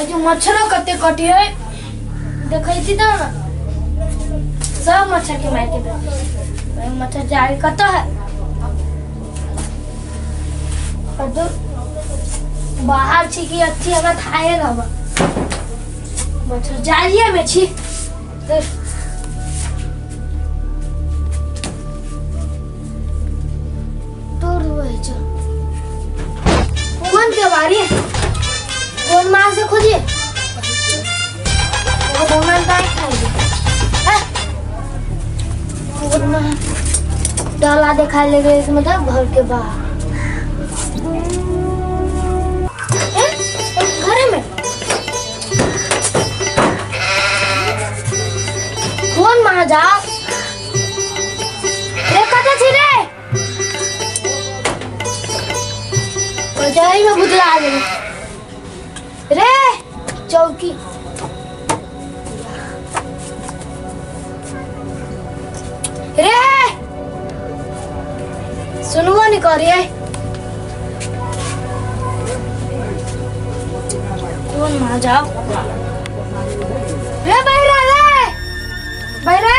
जो मच्छर कते कटी है देखै छी त सब मच्छर के मार के दे मच्छर जाए कत है और तो बाहर छी की अच्छी हमरा थाए रहबा मच्छर जाइए में छी तोड़ हुए छ कौन के बारी कौन मार से खोजिए वो भगवान का खाएंगे डाला दिखा लेंगे इसमें तो घर के बाहर घर में कौन मार जाओ रे कते छी रे जाई में बुझला रे चौकी रे सुनबो नहीं करिए कौन मार जाओ रे बैरा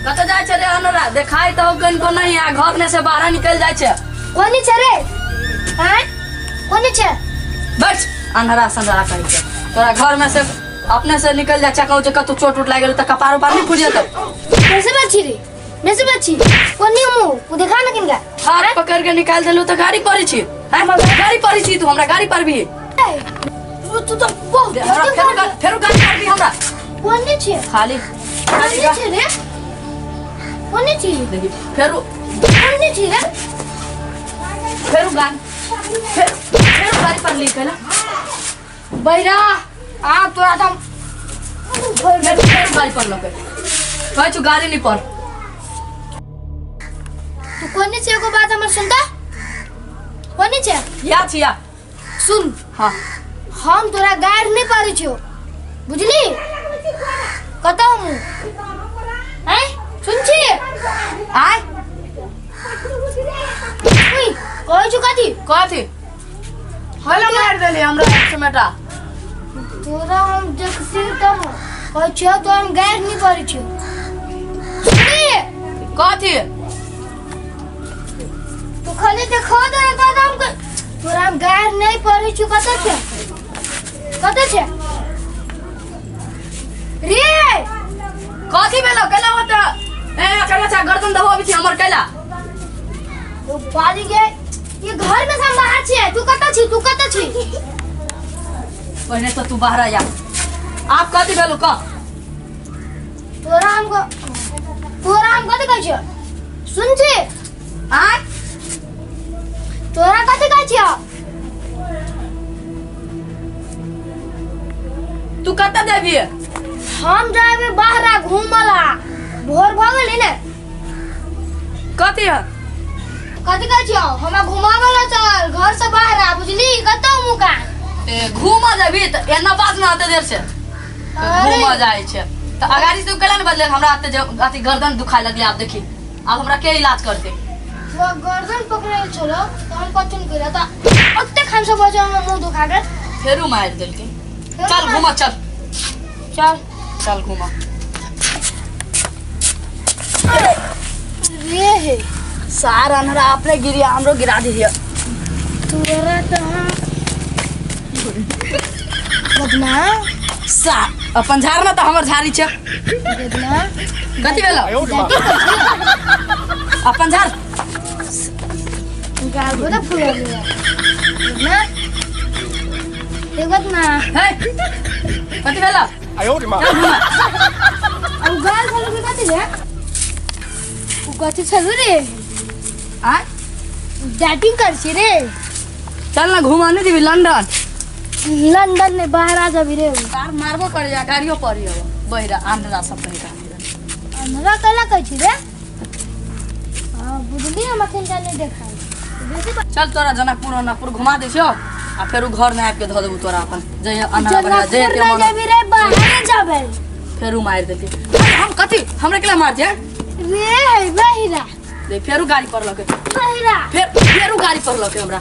कत जाय छे रे अनरा देखाई तो कन को नहीं आ घर में से बाहर निकल जाय छे कोनी छे रे हैं कोनी छे बस अनरा सनरा कहि के तोरा घर में से अपने से निकल जाय छे कहू जे कतु चोट उठ लाग गेल त कपारो पार नहीं फुट जेतो कैसे बची रे कैसे बची कोनी मु को देखा ना किनका हाथ पकड़ के निकाल देलु त गाड़ी पड़ी छी हम गाड़ी पड़ी छी तू हमरा गाड़ी पर भी तू तो बहुत फेरो गाड़ी पर भी हमरा कोनी छे खाली छे रे कोनी छे देखी फेरो कोनी छे रे फेरो गाड़ी पर ली कहला बैरा आ तोरा तो फेरो गाड़ी पर लगे कहै छु गाड़ी नहीं पर तू कोनी छे को बात हमर सुनता कोनी छे या छिया सुन हां हम तोरा गाड़ नहीं पारी छियो बुझली कतौ मु हैं सुन छी आय ओई कहै छु कथी हला मार देली हमरा समेटा तोरा हम देखसी त कहै छियो तो हम गाड़ नहीं पारी छियो सुनी कथी तू खाली देखो दे कदम के तोरा हम गाड़ नहीं पारी छु कत छे रे कथी भेलो केला होता ए केला चा गर्दन दबो अभी हमर केला तो पाली के ये घर में सब बाहर छे तू कत छी पहले तो तू बाहर आ जा आप कथी भेलो क तोरा हम कथी कहै छियो सुन छी आय तोरा कथी कहै छियो तू कत देबी हम जाबे बाहर घूमला भोर भ गेलै ने कथी है कथी कहै छियो हमरा घुमावला चल घर से बाहर आ बुझली कतौ मुका ए घूमा जाबी त एना बात ना आते देर से घूमा जाय छे त अगाड़ी से केला ने बदले हमरा आते अति गर्दन दुखाय लगले आप देखी अब हमरा के इलाज करते तो गर्दन पकड़े चलो तो हम कथि नहीं करे त ओते खान से बजा में मुंह दुखा गए फेरू मार देलके चल घूमा चल घूमा रे हे सार अनहरा अपने गिरी हमरो गिरा दिया तोरा त बदना सा अपन झारना त हमर झारी छे बदना कथी भेलो अपन झार गाल बड़ा फूल गया बदना ये बदना हे कथी भेलो अब गाल फूल के कथी रे उ कथी छलु रे आ डेटिंग कर छी रे चल ना घुमाने दिबी लंदन में बाहर आ जाबी रे कार मारबो कर जा गाड़ियो पर हो बहिरा आंध्रा सब कहीं का हमरा कला कहै छी रे हां बुझली हम अखन जाने देखाई चल तोरा जनकपुर घुमा दे छो आ फेरू घर में आके ध देबू तोरा अपन जय अनहरा बना जय के मन जाबी रे बाहर जाबे फेरू मार देती हम कथी हमरे केला मार दे रे बहिरा देख फेरू गाड़ी पर लके बहिरा फेरू गाड़ी पर लके हमरा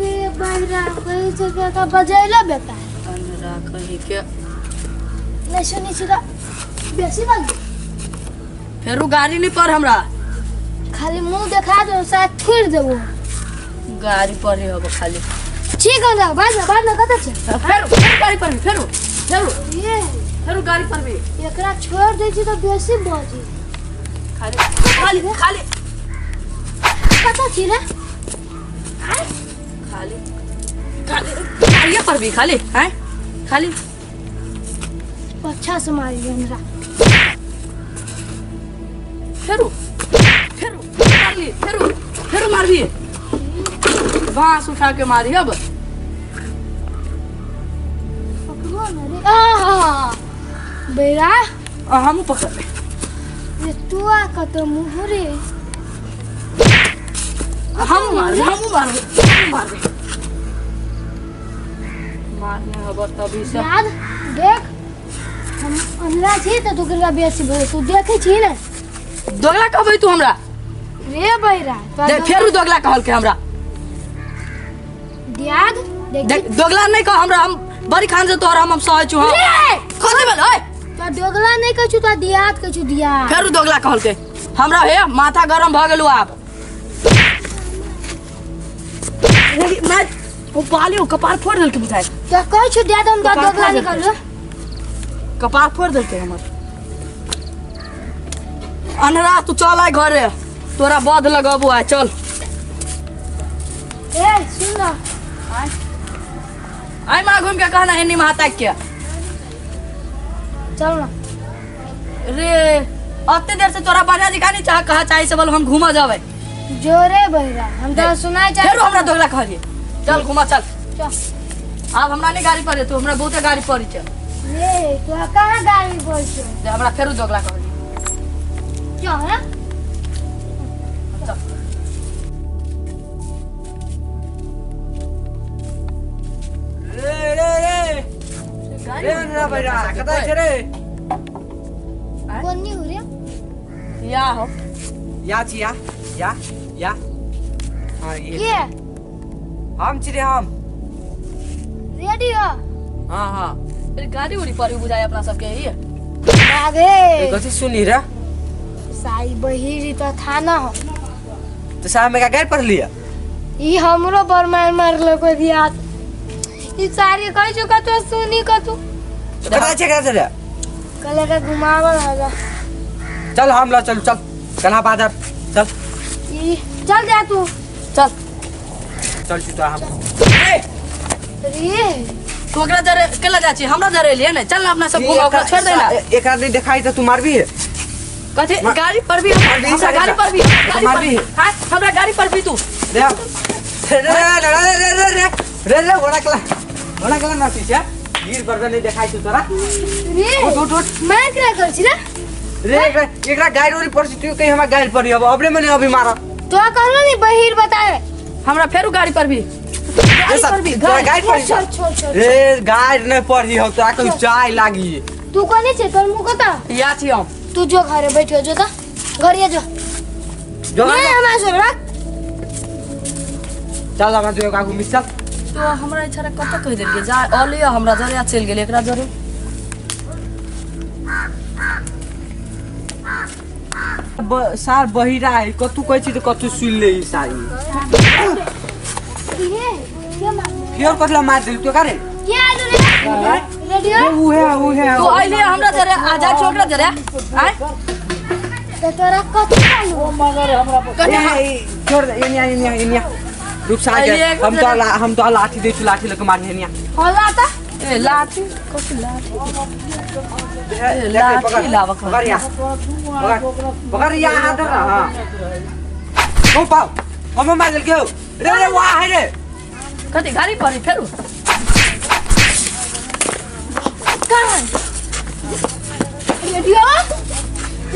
रे बहिरा कोई जगह का बजाइला बेटा ला कहीं के नहीं सुनी छिरा बेसी बात फेरू गाड़ी नहीं पर हमरा खाली मुंह देखा दो साथ थोड़ देबो गाड़ी पर ही होबो खाली ठीक है ना बाद में कत छे फेरू गाड़ी पर फेरू ये फेरू गाड़ी पर भी एकरा छोड़ दे छी तो बेसी बाजी खाली खाली खाली कत छी रे खाली खाली गाड़ी पर भी खाली हैं खाली अच्छा से मारी हमरा फेरू मारी फेरू मार दिए बांस उठा के मारी अब पकड़ो ना रे बेरा हम पकड़ ले ये तू आ कत मुंह रे हम मार मारने हबर तभी से याद देख हम अंधरा छी त तू करवा बेसी भरे तू देखे छी ने दोगला कहबै तू हमरा रे बैरा देख फेरू दोगला कहल के हमरा याद देख दोगला नहीं कह हमरा हम बड़ी खान से तोहरा हम सह छु हम खोदे बल ओए तो दोगला नहीं कहछु त दियात कहछु दिया फेरू दोगला कहल के हमरा हे माथा गरम भ गेलु आब मैं वो पालियो कपार फोड़ देल के बुझाय तो कहछु दिया हम दोगला निकाल कपार फोड़ देल के हमर अनरा तू चल आय घरे तोरा बद लगाबो आ चल ए सुन ना आई मां घूम के कहना है निमा तक के चल ना रे अत्ते देर से तोरा बाजा दिखानी चाह कहा चाहे से बोल हम घुमा जावे जोरे बैरा हम तो सुनाई चाहे फेरू हमरा दोगला कहलिए चल घुमा चल चल अब हमरा नहीं गाड़ी पर तू हमरा बहुते गाड़ी पड़ी छ रे तू कहां गाड़ी पर छ जे हमरा फेरू दोगला कहलिए चल ना चल रे ना बैरा कता छे रे कोनी हो रे या हो या हां ये के हम छी रे हम रेडी हो हां फिर गाड़ी उड़ी पर बुझाए अपना सबके ये आगे ए कथि सुनी रे साई बहिरी तो थाना हो तो साहब में का गैर पढ़ लिया ई हमरो पर मार लो दिया ई सारी कह चुका तो सुनी का तू कता छे रे कले का घुमावल होगा चल हम ला चल कना बाजार चल ई चल जा तू चल छी तो हम रे तू ओकरा जरे केला जाची हमरा जरे लिए ने चल ना अपना सब घुमा ओकरा छोड़ दे ना एक आदमी दिखाई तो तू मार भी है कथि गाड़ी पर भी हमरा गाड़ी पर भी मार भी हां हमरा गाड़ी पर भी तू रे घोड़ा कला ना पीछे गिर पर नहीं दिखाई तू तोरा रे उठ मैं क्या कर छी रे एकरा गाड़ी उड़ी पर तू कहीं हमरा गाड़ी पर अब अबरे मैंने अभी मारा तो कहलो नहीं बहिर बताए हमरा फेरू गाड़ी पर भी गाड़ी पर छोड़ रे गाड़ी नहीं पड़ी हो तो आके चाय लागी तू कोनी छे तोर मुंह कता या छी हम तू जो घरे बैठो जो ता घरे जो जो नहीं हमारा से रख चल हम जो काकू मिस चल तो हमरा इच्छा रे कत कह देलिए जा अलिया हमरा जरे चल गेल एकरा जरे सार बहिरा है कतु कहै छी तो कतु सुन ले ई सारी ये मार फिर कतला मार दिल तो करे ये आलू रे रेडियो वो है तो अलिया हमरा जरे आजा छोकरा जरे आय तो तोरा कत आलू छोड़ दे इनिया रुक सा हम तो लाठी दे लाठी लेके मारने निया होला ता ए लाठी कथि लाठी लाठी लावा पकड़ या हाथ रहा हां ओ पाओ हम मार दिल के रे वाह है रे कथि गाड़ी पर फेरू कहां रेडियो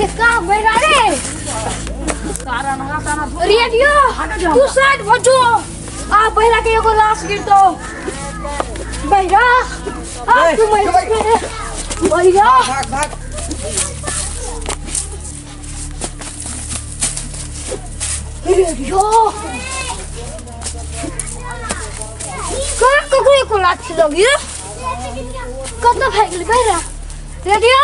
ये का बैठा रे सारा नहा ताना रेडियो तू साइड भजो आ बहिरा के एगो लाश गिरतो बहिरा आ तू मर गए बहिरा भाग रेडियो का को लाश लगी कत भाग गेल बहरा रेडियो